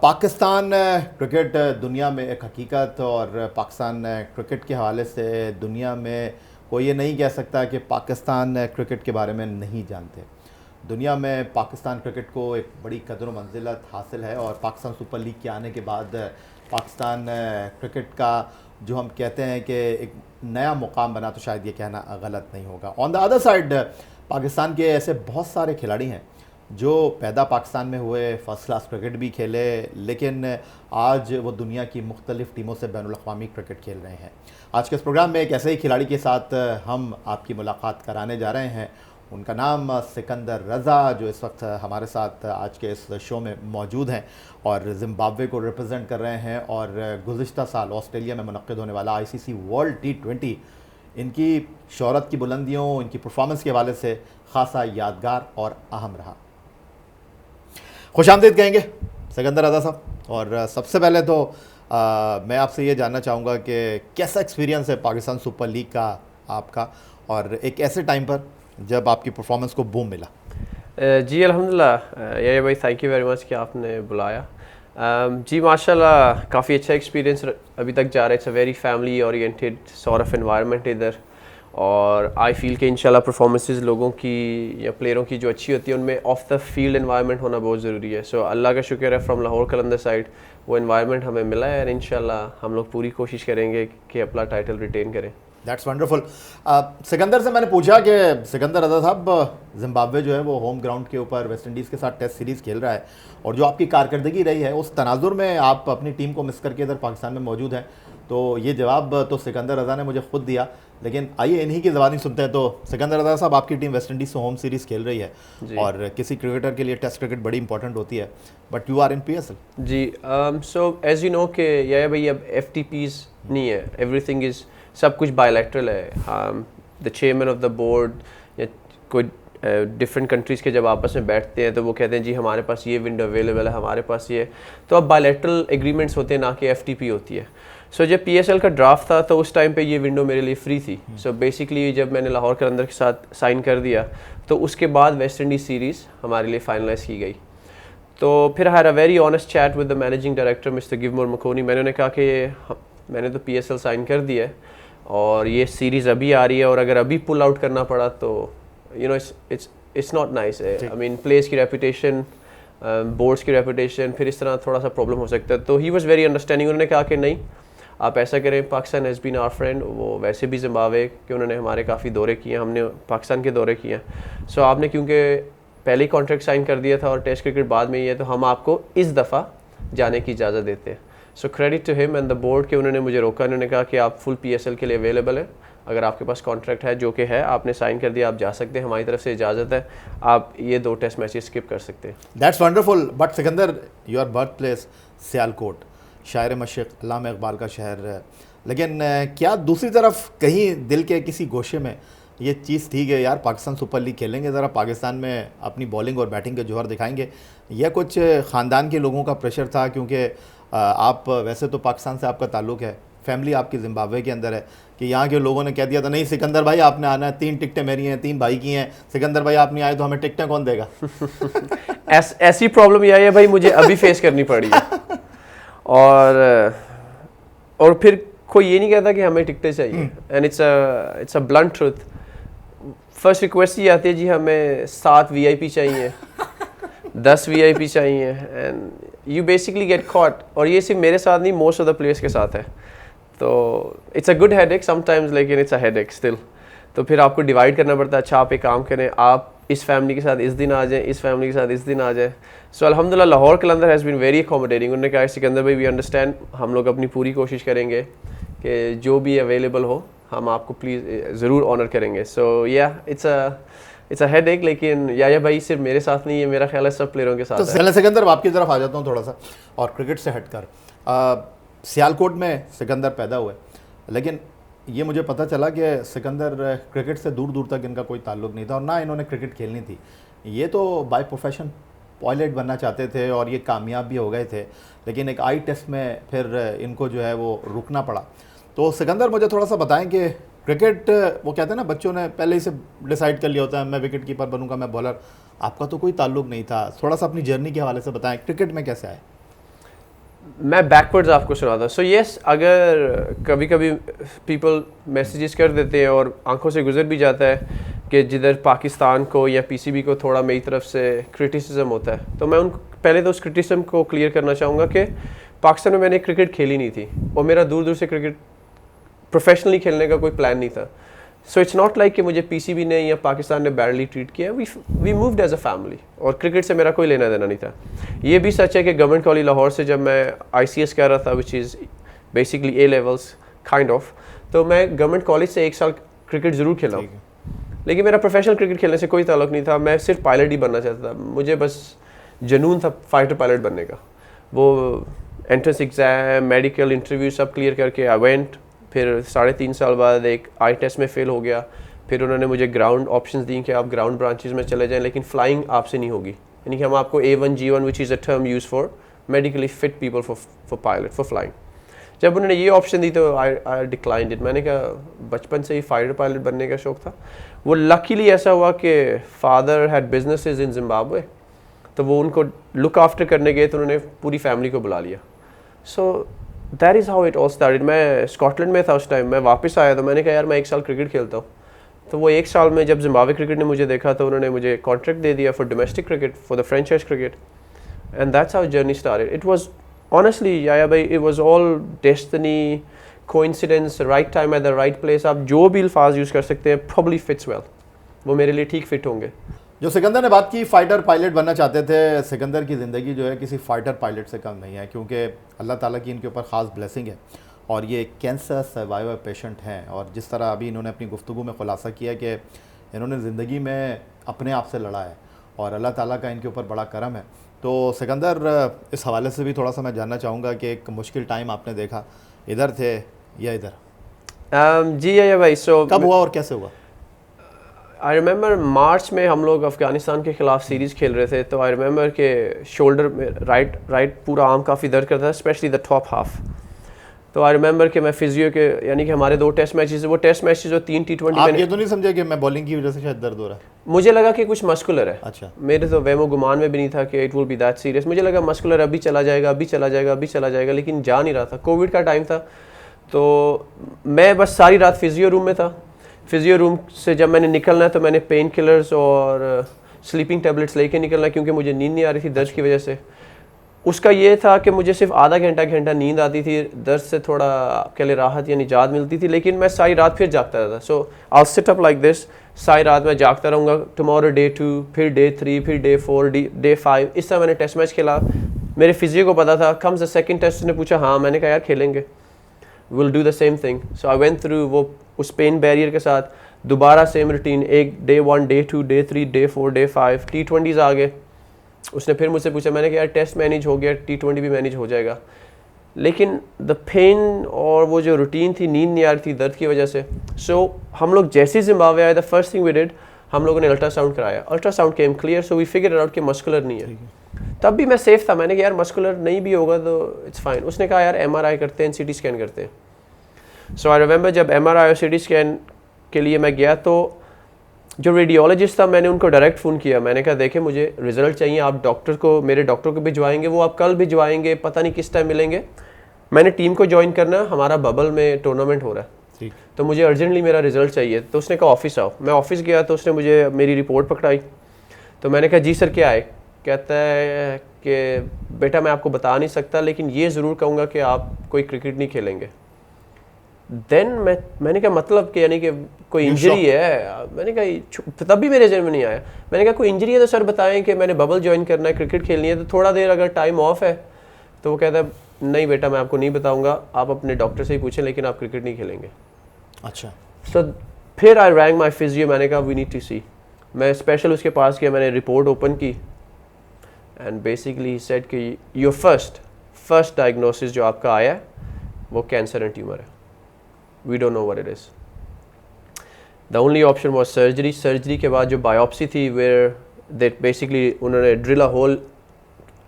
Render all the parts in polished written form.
Pakistan cricket दुनिया में एक हकीकत, और पाकिस्तान क्रिकेट के हवाले से दुनिया में कोई ये नहीं कह सकता कि पाकिस्तान क्रिकेट के बारे में नहीं जानते। दुनिया में पाकिस्तान क्रिकेट को एक बड़ी कदर व मंजिलत हासिल है, और पाकिस्तान सुपर लीग के आने के बाद पाकिस्तान क्रिकेट का जो हम कहते हैं कि एक नया मुकाम बना, तो शायद ये कहना गलत नहीं होगा। On the other side Pakistan के ऐसे बहुत सारे खिलाड़ी हैं जो पैदा पाकिस्तान में हुए, फ़र्स्ट क्लास क्रिकेट भी खेले, लेकिन आज वो दुनिया की मुख्तलिफ़ टीमों से बैनुल अक़वामी क्रिकेट खेल रहे हैं। आज के इस प्रोग्राम में एक ऐसे ही खिलाड़ी के साथ हम आपकी मुलाकात कराने जा रहे हैं। उनका नाम सिकंदर रज़ा, जो इस वक्त हमारे साथ आज के इस शो में मौजूद हैं और ज़िम्बाब्वे को रिप्रेजेंट कर रहे हैं, और गुज़िश्ता साल ऑस्ट्रेलिया में मुनक़्क़िद होने वाला ICC वर्ल्ड T20 इनकी शोहरत की बुलंदियों, इनकी परफॉर्मेंस के हवाले से ख़ासा यादगार और अहम रहा। खुशामदीद कहेंगे सिकंदर रज़ा साहब, और सबसे पहले तो मैं आपसे ये जानना चाहूँगा कि कैसा एक्सपीरियंस है पाकिस्तान सुपर लीग का आपका, और एक ऐसे टाइम पर जब आपकी परफॉर्मेंस को बूम मिला। जी अल्हम्दुलिल्लाह ये भाई, थैंक यू वेरी मच कि आपने बुलाया। जी माशाल्लाह काफ़ी अच्छा एक्सपीरियंस अभी तक जा रहा है। It's a very family oriented sort of environment इधर, और आई फील कि इंशाल्लाह परफॉर्मेंसेस लोगों की या प्लेयरों की जो अच्छी होती है उनमें ऑफ द फील्ड एनवायरनमेंट होना बहुत ज़रूरी है। सो अल्लाह का शुक्र है फ्रॉम लाहौर कलंदर साइड वो एनवायरनमेंट हमें मिला है, और इंशाल्लाह हम लोग पूरी कोशिश करेंगे कि अपना टाइटल रिटेन करें। That's wonderful. सिकंदर से मैंने पूछा कि सिकंदर रज़ा साहब, ज़िम्बाब्वे जो है वो होम ग्राउंड के ऊपर वेस्ट इंडीज़ के साथ टेस्ट सीरीज़ खेल रहा है, और जो आपकी कारकर्दगी रही है उस तनाजुर में आप अपनी टीम को मिस करके इधर पाकिस्तान में मौजूद हैं। तो ये जवाब तो सिकंदर रज़ा ने मुझे खुद दिया, लेकिन आइए इन्हीं की ज़बानी सुनते हैं। तो सिकंदर रज़ा साहब, आपकी टीम वेस्ट इंडीज़ से होम सीरीज़ खेल रही है, और किसी क्रिकेटर के लिए टेस्ट क्रिकेट बड़ी इंपॉर्टेंट होती है, but you are in PSL। जी सो एज यू नो कि या भाई अब FTPs नहीं है, एवरीथिंग इज़ सब कुछ बायलैटरल है। The chairman of the board या कोई डिफरेंट कंट्रीज़ के जब आपस में बैठते हैं तो वो कहते हैं जी हमारे पास ये विंडो अवेलेबल है, हमारे पास ये, तो अब बायलैटरल एग्रीमेंट्स होते हैं, ना कि FTP होती है। सो जब PSL का ड्राफ्ट था तो उस टाइम पे ये विंडो मेरे लिए फ्री थी। सो बेसिकली जब मैंने लाहौर कलंदर के साथ साइन कर दिया तो उसके बाद वेस्ट इंडीज़ सीरीज़ हमारे लिए फाइनलाइज की गई। तो फिर I had a very honest chat with the managing director mister Givemore Makoni. मैंने उन्हें कहा कि मैंने तो PSL साइन कर दिया है और ये सीरीज़ अभी आ रही है, और अगर अभी पुल आउट करना पड़ा तो you know it's not nice. I mean place की रेपुटेशन, बोर्ड्स की रेपुटेशन, फिर इस तरह थोड़ा सा प्रॉब्लम हो सकता है। तो ही वॉज़ वेरी अंडरस्टैंडिंग। उन्होंने कहा कि नहीं आप ऐसा करें, Pakistan has been our friend, वो वैसे भी ज़िम्बाब्वे के उन्होंने हमारे काफ़ी दौरे किए, हमने पाकिस्तान के दौरे किए हैं। सो आपने क्योंकि पहले ही कॉन्ट्रैक्ट साइन कर दिया था और टेस्ट क्रिकेट बाद में ही है, तो हम आपको इस दफ़ा जाने की इजाज़त देते हैं। So credit to him and the board कि उन्होंने मुझे रोका। उन्होंने कहा कि आप फुल PSL के लिए अवेलेबल है, अगर आपके पास कॉन्ट्रैक्ट है, जो कि है, आपने साइन कर दिया, आप जा सकते हैं, हमारी तरफ से इजाज़त है, आप ये 2 टेस्ट मैचेस स्किप कर सकते हैं। That's wonderful. But Sikandar, your birth place Sialkot, शायर मशरिक़ अल्लामा इक़बाल का शहर, लेकिन क्या दूसरी तरफ कहीं दिल के किसी गोशे में ये चीज़ थी कि यार पाकिस्तान सुपर लीग खेलेंगे, ज़रा पाकिस्तान में अपनी बॉलिंग और बैटिंग के जौहर दिखाएंगे? यह कुछ ख़ानदान के लोगों का प्रेशर था? क्योंकि आप वैसे तो पाकिस्तान से आपका ताल्लुक़ है, फैमिली आपकी ज़िम्बाब्वे के अंदर है, कि यहाँ के लोगों ने कह दिया था नहीं सिकंदर भाई आपने आना है, 3 टिकटें मेरी हैं, 3 भाई की हैं, सिकंदर भाई आप नहीं आए तो हमें टिकटें कौन देगा? ऐसी प्रॉब्लम यह है भाई मुझे अभी फेस करनी पड़ी है। और फिर कोई ये नहीं कहता कि हमें टिकटें चाहिए, and it's a blunt truth. First request ये आती है जी हमें 7 VIP चाहिए, 10 VIP चाहिए, and you basically get caught. और ये सिर्फ मेरे साथ नहीं, मोस्ट ऑफ द प्लेयर्स के साथ है। तो it's a good headache sometimes, लेकिन इट्स अ हेडेक स्टिल। तो फिर आपको डिवाइड करना पड़ता है। अच्छा आप एक काम करें, आप इस फैमिली के साथ इस दिन आ जाएं, इस फैमिली के साथ इस दिन आ जाएं। सो अल्हम्दुलिल्लाह लाहौर कलंदर हैज़ बीन वेरी अकोमोडेटिंग। उन्होंने कहा सिकंदर भाई वी अंडरस्टैंड, हम लोग अपनी पूरी कोशिश करेंगे कि जो भी अवेलेबल हो हम आपको प्लीज़ ज़रूर ऑनर करेंगे। सो या इट्स अ हेडेक, लेकिन या भाई सिर्फ मेरे साथ नहीं है, मेरा ख्याल है सब प्लेयरों के साथ है। तो सिकंदर आपकी तरफ आ जाता हूँ थोड़ा सा, और क्रिकेट से हटकर सियालकोट में सिकंदर पैदा हुए, लेकिन ये मुझे पता चला कि सिकंदर क्रिकेट से दूर दूर तक इनका कोई ताल्लुक़ नहीं था, और ना इन्होंने क्रिकेट खेलनी थी। ये तो बाय प्रोफेशन पायलट बनना चाहते थे और ये कामयाब भी हो गए थे, लेकिन एक आई टेस्ट में फिर इनको जो है वो रुकना पड़ा। तो सिकंदर मुझे थोड़ा सा बताएं कि क्रिकेट, वो कहते हैं ना बच्चों ने पहले ही से डिसाइड कर लिया होता है मैं विकेट कीपर बनूंगा, मैं बॉलर, आपका तो कोई ताल्लुक़ नहीं था। थोड़ा सा अपनी जर्नी के हवाले से बताएं, क्रिकेट में कैसे आए? मैं बैकवर्ड्स आपको सुनाता। सो यस, अगर कभी कभी पीपल मैसेजेस कर देते हैं और आंखों से गुजर भी जाता है कि जिधर पाकिस्तान को या पीसीबी को थोड़ा मेरी तरफ से क्रिटिसिज्म होता है, तो मैं उन पहले तो उस क्रिटिसिज्म को क्लियर करना चाहूँगा कि पाकिस्तान में मैंने क्रिकेट खेली नहीं थी और मेरा दूर दूर से क्रिकेट प्रोफेशनली खेलने का कोई प्लान नहीं था। सो इट्स नॉट लाइक कि मुझे पीसीबी ने या पाकिस्तान ने बैडली ट्रीट किया। We moved as a family और क्रिकेट से मेरा कोई लेना देना नहीं था। ये भी सच है कि गवर्नमेंट कॉलेज लाहौर से जब मैं आईसीएस कर रहा था, which is basically A levels kind of, तो मैं गवर्नमेंट कॉलेज से 1 साल क्रिकेट ज़रूर खेला हूँ, लेकिन मेरा प्रोफेशनल क्रिकेट खेलने से कोई ताल्लुक नहीं था। मैं सिर्फ पायलट ही बनना चाहता था, मुझे बस जुनून था फाइटर पायलट बनने का। वो एंट्रेंस एग्ज़ाम, मेडिकल इंटरव्यू सब क्लियर करके आई वेंट। फिर 3.5 साल बाद एक आई टेस्ट में फ़ेल हो गया। फिर उन्होंने मुझे ग्राउंड ऑप्शंस दी कि आप ग्राउंड ब्रांचेस में चले जाएं, लेकिन फ्लाइंग आपसे नहीं होगी, यानी कि हम आपको A1 G1 which is a term use for medically fit people for pilot for flying. जब उन्होंने ये ऑप्शन दी तो आई डिक्लाइंड इट। मैंने कहा बचपन से ही फाइटर पायलट बनने का शौक़ था। वो लकीली ऐसा हुआ कि father had businesses in Zimbabwe, तो वो उनको लुक आफ्टर करने गए तो उन्होंने पूरी फैमिली को बुला लिया। So that is how it all started. मैं स्कॉटलैंड में था उस टाइम, मैं वापस आया तो मैंने कहा यार मैं 1 साल क्रिकेट खेलता हूँ। तो वो 1 साल में जब जिम्बाब्वे क्रिकेट ने मुझे देखा तो उन्होंने मुझे कॉन्ट्रैक्ट दे दिया for domestic cricket, for the franchise cricket, and that's how journey started. It was honestly याया भाई, it was all destiny, coincidence, right time at the right place. आप जो भी अल्फाज यूज़ कर सकते हैं, प्रॉब्ली फिट्स वेल, वो मेरे लिए ठीक फिट होंगे। जो सिकंदर ने बात की फाइटर पायलट बनना चाहते थे, सिकंदर की ज़िंदगी जो है किसी फाइटर पायलट से कम नहीं है, क्योंकि अल्लाह ताला की इनके ऊपर ख़ास ब्लेसिंग है और ये कैंसर सर्वाइवर पेशेंट हैं। और जिस तरह अभी इन्होंने अपनी गुफ्तगू में खुलासा किया कि इन्होंने ज़िंदगी में अपने आप से लड़ा है और अल्लाह ताला का इनके ऊपर बड़ा करम है। तो सिकंदर, इस हवाले से भी थोड़ा सा मैं जानना चाहूँगा कि एक मुश्किल टाइम आपने देखा, इधर थे या इधर? जी या भाई, सो कब हुआ और कैसे हुआ? आई रिमेंबर मार्च में हम लोग अफ़गानिस्तान के ख़िलाफ़ सीरीज़ खेल रहे थे, तो आई रिमेंबर के शोल्डर में राइट पूरा आर्म काफ़ी दर्द करता था, स्पेशली द टॉप हाफ। तो आई रिमेंबर कि मैं फिजियो के, यानी कि हमारे 2 टेस्ट मैचेस, वो टेस्ट मैचेस जो 3 T20 आप ये तो नहीं समझे कि मैं बॉलिंग की वजह से शायद दर्द हो रहा है? मुझे लगा कि कुछ मस्कुलर है। अच्छा। मेरे तो वहमो गुमान में भी नहीं था कि it will be that serious. मुझे लगा मस्कुलर, अभी चला जाएगा, अभी चला जाएगा, अभी चला जाएगा, लेकिन जा नहीं रहा था। कोविड का टाइम था, तो मैं बस सारी रात फिजियो रूम में था। फिजियो रूम से जब मैंने निकलना है तो मैंने पेन किलर्स और स्लीपिंग टैबलेट्स लेके निकलना, क्योंकि मुझे नींद नहीं आ रही थी दर्द की वजह से। उसका ये था कि मुझे सिर्फ आधा घंटा नींद आती थी, दर्द से थोड़ा के लिए राहत या निजात मिलती थी, लेकिन मैं सारी रात फिर जागता रहता। So I sit up like this, सारी रात मैं जागता रहूँगा। टुमारो डे 2, फिर डे 3, फिर डे 4, डे 5, इस तरह मैंने टेस्ट मैच खेला। मेरे फिजियो को पता था। कम्स द सेकंड टेस्ट, ने पूछा हाँ, मैंने कहा यार खेलेंगे, will do the same thing. So I went through वो उस पेन बैरियर के साथ दोबारा सेम रूटीन, एक day 1, day 2, day 3, day 4, day 5, T20s आ गए। उसने फिर मुझसे पूछा, मैंने कहा यार टेस्ट मैनेज हो गया, T20 भी मैनेज हो जाएगा, लेकिन द पेन और वो जो रूटीन थी, नींद नहीं आ रही थी दर्द की वजह से। सो हम लोग जैसे ही जिम्बाब्वे आए, the first thing we did, हम लोगों ने अल्ट्रासाउंड कराया। Ultrasound came clear, so we figure out कि मस्कुलर नहीं है। तब भी मैं सेफ था, मैंने कहा यार मस्कुलर नहीं भी होगा तो इट्स फाइन। उसने कहा यार MRI करते हैं, CT स्कैन करते हैं। सो आई रिमेंबर जब MRI और CT स्कैन के लिए मैं गया, तो जो रेडियोलॉजिस्ट था, मैंने उनको डायरेक्ट फ़ोन किया। मैंने कहा देखें मुझे रिज़ल्ट चाहिए, आप डॉक्टर को, मेरे डॉक्टर को भिजवाएंगे, वो आप कल भिजवाएंगे, पता नहीं किस टाइम मिलेंगे। मैंने टीम को ज्वाइन करना, हमारा बबल में टूर्नामेंट हो रहा है, तो मुझे अर्जेंटली मेरा रिज़ल्ट चाहिए। तो उसने कहा ऑफिस आओ। मैं ऑफिस गया तो उसने मुझे मेरी रिपोर्ट पकड़ाई। तो मैंने कहा जी सर क्या है? कहता है कि बेटा मैं आपको बता नहीं सकता, लेकिन ये ज़रूर कहूँगा कि आप कोई क्रिकेट नहीं खेलेंगे। देन मैंने कहा मतलब कि यानी कि कोई इंजरी है? मैंने कहा, तब भी मेरे जहन में नहीं आया। मैंने कहा कोई इंजरी है तो सर बताएं कि मैंने बबल ज्वाइन करना है, क्रिकेट खेलनी है, तो थोड़ा देर अगर टाइम ऑफ है। तो वो कहता है नहीं बेटा मैं आपको नहीं बताऊंगा, आप अपने डॉक्टर से ही पूछें, लेकिन आप क्रिकेट नहीं खेलेंगे। अच्छा। सो फिर आई रैंग माई फिजियो, मैंने कहा वी नीड टू सी। मैं स्पेशल उसके पास गया, मैंने रिपोर्ट ओपन की एंड बेसिकली सेड कि योर फर्स्ट डायग्नोसिस जो आपका आया है वो कैंसर एंड ट्यूमर है, we don't know what it is. The only option was surgery. Surgery के बाद जो बायोप्सी थी, वेयर दैट बेसिकली उन्होंने drill a hole,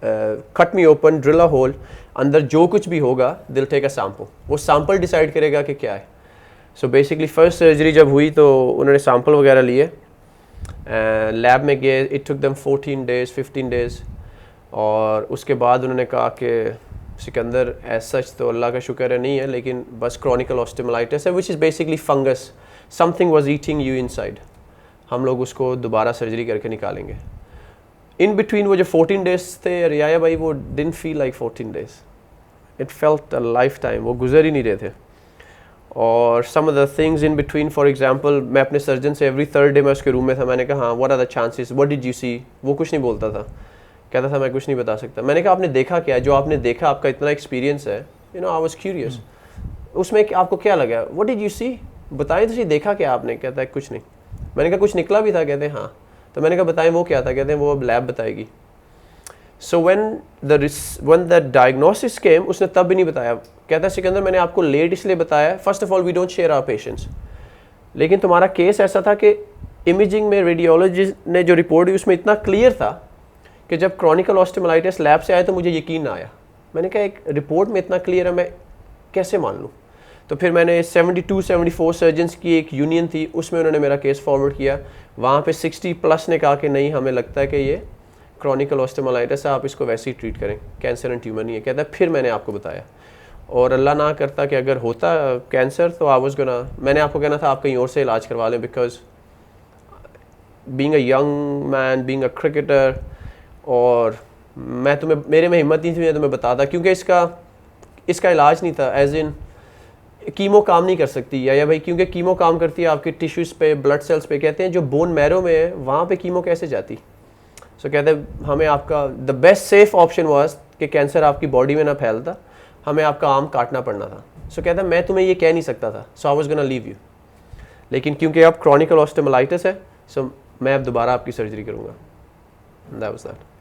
cut me open, drill a hole, अंदर जो कुछ भी होगा दिल टेक अ सैंपल, वो सैंपल डिसाइड करेगा कि क्या है। सो बेसिकली फर्स्ट सर्जरी जब हुई तो उन्होंने सैंपल वगैरह लिए, लैब में गए, it took them 14 days 15 days, और उसके बाद उन्होंने कहा कि सिकंदर एज सच तो अल्लाह का शुक्र है नहीं है, लेकिन बस क्रॉनिकल ऑस्टियोमाइलिटिस है, which is basically fungus, something was eating you inside. हम लोग उसको दोबारा सर्जरी करके निकालेंगे। इन बिटवीन वो जो 14 डेज थे रियाया भाई, वो didn't feel like 14 days, it felt a life time, वो गुजर ही नहीं रहे थे। और some of the things in between, for example मैं अपने सर्जन से एवरी थर्ड डे मैं उसके रूम में था, मैंने कहा हाँ what are the chances, what did you see, वो कुछ नहीं बोलता था, कहता था मैं कुछ नहीं बता सकता। मैंने कहा आपने देखा क्या है, जो आपने देखा, आपका इतना एक्सपीरियंस है, you know I was curious, उसमें आपको क्या लगा, व्हाट डिड यू सी, बताएं तो सही, देखा क्या आपने, कहता है कुछ नहीं। मैंने कहा कुछ निकला भी था, कहते हैं हाँ, तो मैंने कहा बताएं वो क्या था, कहते हैं वो अब लैब बताएगी। सो when the diagnosis came, उसने तब भी नहीं बताया, कहता है सिकंदर मैंने आपको लेट इसलिए बताया, first of all we don't share our patients, लेकिन तुम्हारा केस ऐसा था कि इमेजिंग में रेडियोलॉजिस्ट ने जो रिपोर्ट दी उसमें इतना क्लियर था कि जब क्रॉनिकल ऑस्टियोमाइलिटिस लैब से आया तो मुझे यकीन ना आया। मैंने कहा एक रिपोर्ट में इतना क्लियर है, मैं कैसे मान लूँ। तो फिर मैंने 72-74 सर्जन्स की एक यूनियन थी, उसमें उन्होंने मेरा केस फॉरवर्ड किया, वहाँ पे 60+ ने कहा कि नहीं हमें लगता है कि ये क्रॉनिकल ऑस्टियोमाइलिटिस है, आप इसको वैसे ही ट्रीट करें, कैंसर एंड ट्यूमर नहीं है। कहता है फिर मैंने आपको बताया, और अल्लाह ना करता कि अगर होता कैंसर तो आई वाज गोना, मैंने आपको कहना था आप कहीं और से इलाज करवा लें, because being a young man, being a cricketer, और मैं तुम्हें, मेरे में हिम्मत नहीं थी मैं तुम्हें बताता, क्योंकि इसका इलाज नहीं था, एज इन कीमो काम नहीं कर सकती या भाई, क्योंकि कीमो काम करती है आपके टिश्यूज़ पे, ब्लड सेल्स पे, कहते हैं जो बोन मैरो में है वहाँ पे कीमो कैसे जाती। सो कहते हैं हमें आपका the best safe option was कि कैंसर आपकी बॉडी में ना फैलता, हमें आपका आर्म काटना पड़ना था। सो कहता है मैं तुम्हें ये कह नहीं सकता था, so I was gonna leave you, लेकिन क्योंकि अब क्रॉनिकल ऑस्टियोमाइलिटिस है, सो मैं अब दोबारा आपकी सर्जरी करूँगा। That was that.